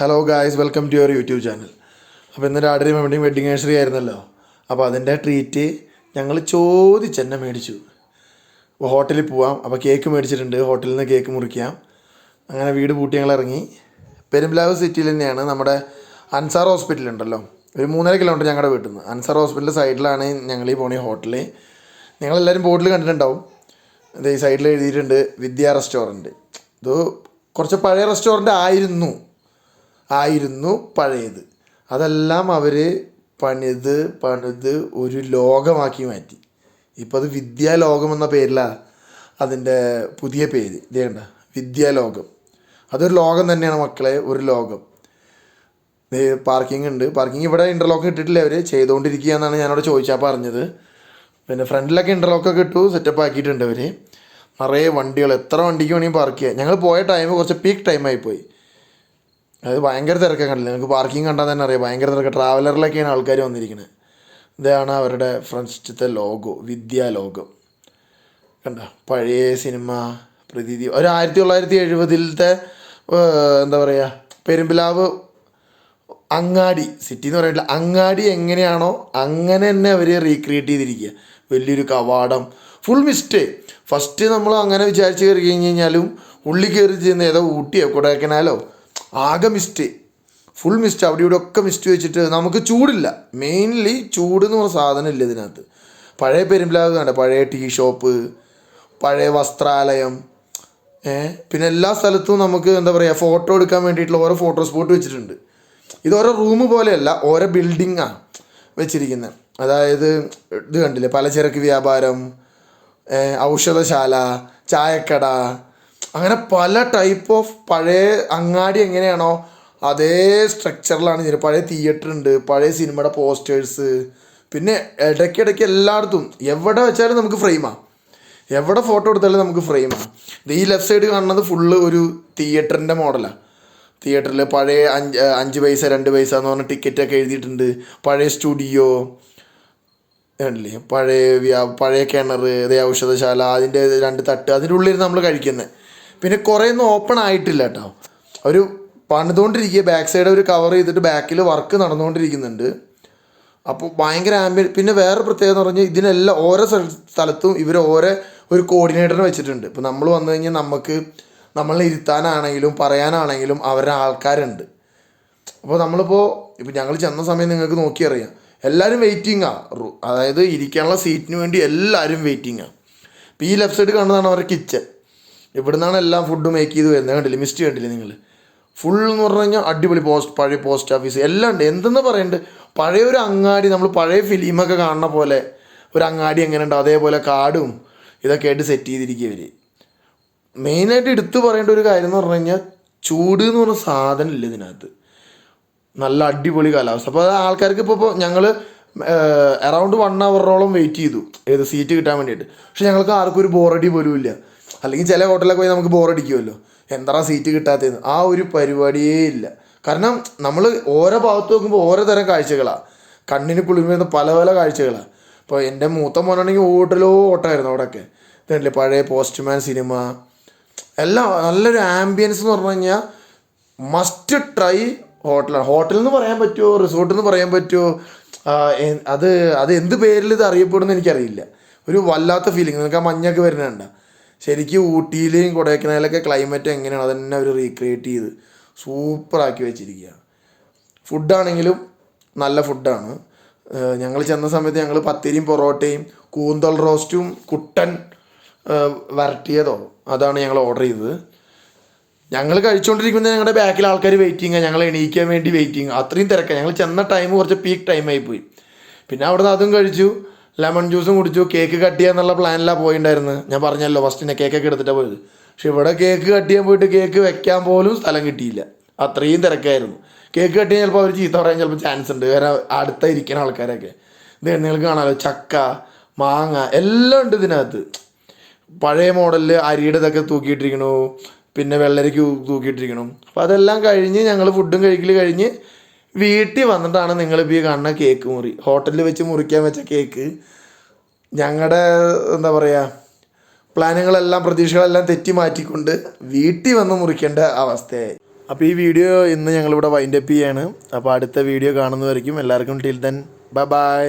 Hello guys, welcome to your YouTube channel. അപ്പോൾ ഇന്ന് രാത്രി വെഡിങ് ആനിവേഴ്സറി ആയിരുന്നല്ലോ. അപ്പോൾ അതിൻ്റെ ട്രീറ്റ് ഞങ്ങൾ ചോദിച്ചെന്നെ മേടിച്ചു. അപ്പോൾ ഹോട്ടലിൽ പോവാം, അപ്പോൾ കേക്ക് മേടിച്ചിട്ടുണ്ട്, ഹോട്ടലിൽ നിന്ന് കേക്ക് മുറിക്കാം. അങ്ങനെ വീട് പൂട്ടി ഞങ്ങൾ ഇറങ്ങി. പെരുമ്പിലാവ് സിറ്റിയിൽ തന്നെയാണ് നമ്മുടെ അൻസാർ ഹോസ്പിറ്റൽ ഉണ്ടല്ലോ, ഒരു 3.5 കിലോമീറ്റർ ഞങ്ങളുടെ വീട്ടിൽ നിന്ന്. അൻസാർ ഹോസ്പിറ്റലിൻ്റെ സൈഡിലാണ് ഞങ്ങൾ ഈ പോണ ഹോട്ടൽ. നിങ്ങളെല്ലാവരും ബോർഡിൽ കണ്ടിട്ടുണ്ടാവും. ഇത് ഈ സൈഡിൽ എഴുതിയിട്ടുണ്ട് വിദ്യ റെസ്റ്റോറൻറ്റ്. ഇത് കുറച്ച് പഴയ റെസ്റ്റോറൻറ്റ് ആയിരുന്നു പഴയത്. അതെല്ലാം അവർ പണിത് ഒരു ലോകമാക്കി മാറ്റി. ഇപ്പോൾ അത് വിദ്യാലോകം എന്ന പേരിലാണ് അതിൻ്റെ പുതിയ പേര്. ഇതേണ്ട, വിദ്യാലോകം. അതൊരു ലോകം തന്നെയാണ് മക്കളെ, ഒരു ലോകം. പാർക്കിംഗ് ഉണ്ട്. പാർക്കിംഗ് ഇവിടെ ഇൻ്റർലോക്ക് ഇട്ടിട്ടില്ല, അവർ ചെയ്തുകൊണ്ടിരിക്കുക എന്നാണ് ഞാനവിടെ ചോദിച്ചാൽ പറഞ്ഞത്. പിന്നെ ഫ്രണ്ടിലൊക്കെ ഇൻ്റർലോക്കൊക്കെ ഇട്ടു, സെറ്റപ്പ് ആക്കിയിട്ടുണ്ട് അവർ. നിറയെ വണ്ടികൾ, എത്ര വണ്ടിക്ക് വേണമെങ്കിൽ പാർക്ക് ചെയ്യാം. ഞങ്ങൾ പോയ ടൈം കുറച്ച് പീക്ക് ടൈമായിപ്പോയി. അത് ഭയങ്കര തിരക്കാൻ കണ്ടില്ല. നിങ്ങൾക്ക് പാർക്കിംഗ് കണ്ടാൽ തന്നെ അറിയാം, ഭയങ്കര തിരക്ക്. ട്രാവലറിലൊക്കെയാണ് ആൾക്കാർ വന്നിരിക്കുന്നത്. ഇതാണ് അവരുടെ ഫ്രണ്ട്സിലത്തെ ലോഗോ, വിദ്യാലോകം. കണ്ട, പഴയ സിനിമ പ്രതീതി. ഒരു 1970-ത്തെ എന്താ പറയുക, പെരുമ്പിലാവ് അങ്ങാടി സിറ്റി എന്ന് പറഞ്ഞിട്ടില്ല, അങ്ങാടി എങ്ങനെയാണോ അങ്ങനെ തന്നെ അവർ റീക്രിയേറ്റ് ചെയ്തിരിക്കുക. വലിയൊരു കവാടം, ഫുൾ മിസ്റ്റ്. ഫസ്റ്റ് നമ്മൾ അങ്ങനെ വിചാരിച്ച് കയറി കഴിഞ്ഞ് കഴിഞ്ഞാലും ഉള്ളിൽ കയറി ചെയ്യുന്ന ഏതോ ഊട്ടിയോ കൊടൈക്കനാലോ, ആകെ മിസ്റ്റ്, ഫുൾ മിസ്റ്റ്. അവിടെ ഇവിടെ ഒക്കെ മിസ്റ്റ് വെച്ചിട്ട് നമുക്ക് ചൂടില്ല. മെയിൻലി ചൂട് എന്ന് പറഞ്ഞ സാധനം ഇല്ല ഇതിനകത്ത്. പഴയ പെരുമ്പിലാവ് കണ്ട, പഴയ ടീ ഷോപ്പ്, പഴയ വസ്ത്രാലയം, പിന്നെ എല്ലാ സ്ഥലത്തും നമുക്ക് എന്താ പറയുക, ഫോട്ടോ എടുക്കാൻ വേണ്ടിയിട്ടുള്ള ഓരോ ഫോട്ടോ സ്പോട്ട് വെച്ചിട്ടുണ്ട്. ഇത് ഓരോ റൂം പോലെയല്ല, ഓരോ ബിൽഡിങ്ങാണ് വെച്ചിരിക്കുന്നത്. അതായത് ഇത് കണ്ടില്ലേ, പലചരക്ക് വ്യാപാരം, ഔഷധശാല, ചായക്കട, അങ്ങനെ പല ടൈപ്പ് ഓഫ് പഴയ അങ്ങാടി എങ്ങനെയാണോ അതേ സ്ട്രക്ചറിലാണ് ഇതിന്. പഴയ തിയേറ്റർ ഉണ്ട്, പഴയ സിനിമയുടെ പോസ്റ്റേഴ്സ്, പിന്നെ ഇടയ്ക്കിടയ്ക്ക് എല്ലായിടത്തും എവിടെ വെച്ചാലും നമുക്ക് ഫ്രെയിമാണ്. എവിടെ ഫോട്ടോ എടുത്താലും നമുക്ക് ഫ്രെയിമാണ്. ഇത് ഈ ലെഫ്റ്റ് സൈഡ് കാണുന്നത് ഫുള്ള് ഒരു തിയേറ്ററിൻ്റെ മോഡലാണ്. തിയേറ്ററിൽ പഴയ 5 പൈസ 2 പൈസ എന്ന് പറഞ്ഞ ടിക്കറ്റൊക്കെ എഴുതിയിട്ടുണ്ട്. പഴയ സ്റ്റുഡിയോ കണ്ടില്ലേ, പഴയ കിണർ, ഇതേ ഔഷധശാല, അതിൻ്റെ 2 തട്ട്, അതിൻ്റെ ഉള്ളിൽ നമ്മൾ കഴിക്കുന്നത്. പിന്നെ കുറേ ഒന്നും ഓപ്പൺ ആയിട്ടില്ല കേട്ടോ, അവർ പണിതുകൊണ്ടിരിക്കുക. ബാക്ക് സൈഡ് അവർ കവർ ചെയ്തിട്ട് ബാക്കിൽ വർക്ക് നടന്നുകൊണ്ടിരിക്കുന്നുണ്ട്. അപ്പോൾ ഭയങ്കര പിന്നെ വേറെ പ്രത്യേകത എന്ന് പറഞ്ഞാൽ ഇതിനെല്ലാം ഓരോ സ്ഥലത്തും ഇവർ ഒരു കോർഡിനേറ്ററിനെ വെച്ചിട്ടുണ്ട്. ഇപ്പോൾ നമ്മൾ വന്നു കഴിഞ്ഞാൽ നമ്മളെ ഇരുത്താനാണെങ്കിലും പറയാനാണെങ്കിലും അവരുടെ ആൾക്കാരുണ്ട്. അപ്പോൾ ഇപ്പോൾ ഞങ്ങൾ ചെന്ന സമയം നിങ്ങൾക്ക് നോക്കിയറിയാം, എല്ലാവരും വെയിറ്റിങ്ങാണ്. അതായത് ഇരിക്കാനുള്ള സീറ്റിന് വേണ്ടി എല്ലാവരും വെയിറ്റിങ്ങാണ്. ഇപ്പോൾ ഈ ലെഫ്റ്റ് സൈഡ് കാണുന്നതാണ് അവരുടെ കിച്ചൺ. ഇവിടെ നിന്നാണ് എല്ലാം ഫുഡ് മേക്ക് ചെയ്ത് വരുന്നത്. കണ്ടില്ലേ, മിസ്റ്റ് കണ്ടില്ലേ നിങ്ങൾ? ഫുൾ എന്ന് പറഞ്ഞു കഴിഞ്ഞാൽ അടിപൊളി. പഴയ പോസ്റ്റ് ഓഫീസ് എല്ലാം ഉണ്ട്. എന്തെന്ന് പറയുന്നുണ്ട്, പഴയ ഒരു അങ്ങാടി, നമ്മൾ പഴയ ഫിലിമൊക്കെ കാണുന്ന പോലെ ഒരു അങ്ങാടി എങ്ങനെ ഉണ്ടോ അതേപോലെ കാടും ഇതൊക്കെ ആയിട്ട് സെറ്റ് ചെയ്തിരിക്കുക ഇവർ. മെയിനായിട്ട് എടുത്തു പറയേണ്ട ഒരു കാര്യം എന്ന് പറഞ്ഞു കഴിഞ്ഞാൽ, ചൂട് എന്ന് പറഞ്ഞ സാധനം ഇല്ല ഇതിനകത്ത്. നല്ല അടിപൊളി കാലാവസ്ഥ. അപ്പോൾ അത് ആൾക്കാർക്ക് ഇപ്പോൾ ഞങ്ങൾ അറൗണ്ട് 1 അവറോളം വെയിറ്റ് ചെയ്തു സീറ്റ് കിട്ടാൻ വേണ്ടിയിട്ട്. പക്ഷെ ഞങ്ങൾക്ക് ആർക്കും ഒരു ബോറടി പോലും ഇല്ല. അല്ലെങ്കിൽ ചില ഹോട്ടലിലൊക്കെ പോയി നമുക്ക് ബോറടിക്കുമല്ലോ, എന്താ സീറ്റ് കിട്ടാത്തതെന്ന്. ആ ഒരു പരിപാടിയേ ഇല്ല. കാരണം നമ്മൾ ഓരോ ഭാഗത്ത് നോക്കുമ്പോൾ ഓരോ തരം കാഴ്ചകളാണ്, കണ്ണിന് കുളിർമ പല പല കാഴ്ചകളാണ്. ഇപ്പോൾ എൻ്റെ മൂത്ത മോനാണെങ്കിൽ ഓട്ടമായിരുന്നു അവിടെയൊക്കെ. ഇതല്ലേ പഴയ പോസ്റ്റ്മാൻ സിനിമ, എല്ലാം നല്ലൊരു ആംബിയൻസ് എന്ന് പറഞ്ഞു കഴിഞ്ഞാൽ മസ്റ്റ് ട്രൈ ഹോട്ടലാണ്. ഹോട്ടൽ എന്ന് പറയാൻ പറ്റുമോ, റിസോർട്ട് എന്ന് പറയാൻ പറ്റുമോ, അത് എന്ത് പേരിൽ ഇത് അറിയപ്പെടുമെന്ന് എനിക്കറിയില്ല. ഒരു വല്ലാത്ത ഫീലിംഗ്. നിങ്ങൾക്ക് ആ മഞ്ഞൊക്കെ വരുന്നുണ്ട്. ശരിക്കും ഊട്ടിയിലെയും കൊടൈക്കനാലൊക്കെ ക്ലൈമറ്റ് എങ്ങനെയാണ് അതന്നെ അവർ റീക്രിയേറ്റ് ചെയ്ത് സൂപ്പറാക്കി വെച്ചിരിക്കുക. ഫുഡാണെങ്കിലും നല്ല ഫുഡാണ്. ഞങ്ങൾ ചെന്ന സമയത്ത് ഞങ്ങൾ പത്തിരിയും പൊറോട്ടയും കൂന്തൽ റോസ്റ്റും കുട്ടൻ വരട്ടിയതോ അതാണ് ഞങ്ങൾ ഓർഡർ ചെയ്തത്. ഞങ്ങൾ കഴിച്ചുകൊണ്ടിരിക്കുന്നത് ഞങ്ങളുടെ ബാക്കിൽ ആൾക്കാർ വെയിറ്റിങ്ങാണ്, ഞങ്ങൾ എണീക്കാൻ വേണ്ടി വെയിറ്റിങ്. അത്രയും തിരക്കാണ്. ഞങ്ങൾ ചെന്ന ടൈം കുറച്ച് പീക്ക് ടൈമായി പോയി. പിന്നെ അവിടുന്ന് അതും കഴിച്ചു, ലെമൺ ജ്യൂസും കുടിച്ചു. കേക്ക് കട്ട് ചെയ്യാന്നുള്ള പ്ലാനിലാണ് പോയിട്ടുണ്ടായിരുന്നത്. ഞാൻ പറഞ്ഞല്ലോ ഫസ്റ്റിനെ കേക്കൊക്കെ എടുത്തിട്ടാണ് പോയത്. പക്ഷെ ഇവിടെ കേക്ക് കട്ട് ചെയ്യാൻ പോയിട്ട് കേക്ക് വെക്കാൻ പോലും സ്ഥലം കിട്ടിയില്ല, അത്രയും തിരക്കായിരുന്നു. കേക്ക് കട്ട് ചെയ്യാൻ ചിലപ്പോൾ അവർ ചീത്ത പറയാൻ ചിലപ്പോൾ ചാൻസ് ഉണ്ട്, കാരണം അടുത്ത ഇരിക്കുന്ന ആൾക്കാരൊക്കെ. ഇത് നിങ്ങൾക്ക് കാണാമല്ലോ, ചക്ക, മാങ്ങ എല്ലാം ഉണ്ട് ഇതിനകത്ത്. പഴയ മോഡലിൽ അരിയുടെ ഇതൊക്കെ തൂക്കിയിട്ടിരിക്കണു, പിന്നെ വെള്ളരിക്ക് തൂക്കിയിട്ടിരിക്കണം. അപ്പോൾ അതെല്ലാം കഴിഞ്ഞ് ഞങ്ങൾ ഫുഡും കഴിക്കൽ കഴിഞ്ഞ് വീട്ടിൽ വന്നിട്ടാണ് നിങ്ങളിപ്പോൾ ഈ കാണുന്ന കേക്ക് മുറി. ഹോട്ടലിൽ വെച്ച് മുറിക്കാൻ വെച്ച കേക്ക് ഞങ്ങളുടെ എന്താ പറയുക, പ്ലാനുകളെല്ലാം പ്രതീക്ഷകളെല്ലാം തെറ്റി മാറ്റിക്കൊണ്ട് വീട്ടിൽ വന്ന് മുറിക്കേണ്ട അവസ്ഥയായി. അപ്പോൾ ഈ വീഡിയോ ഇന്ന് ഞങ്ങളിവിടെ വൈൻഡപ്പ് ചെയ്യാണ്. അപ്പോൾ അടുത്ത വീഡിയോ കാണുന്നവരേക്കും എല്ലാവർക്കും ടിൽ ദെൻ ബൈ ബൈ.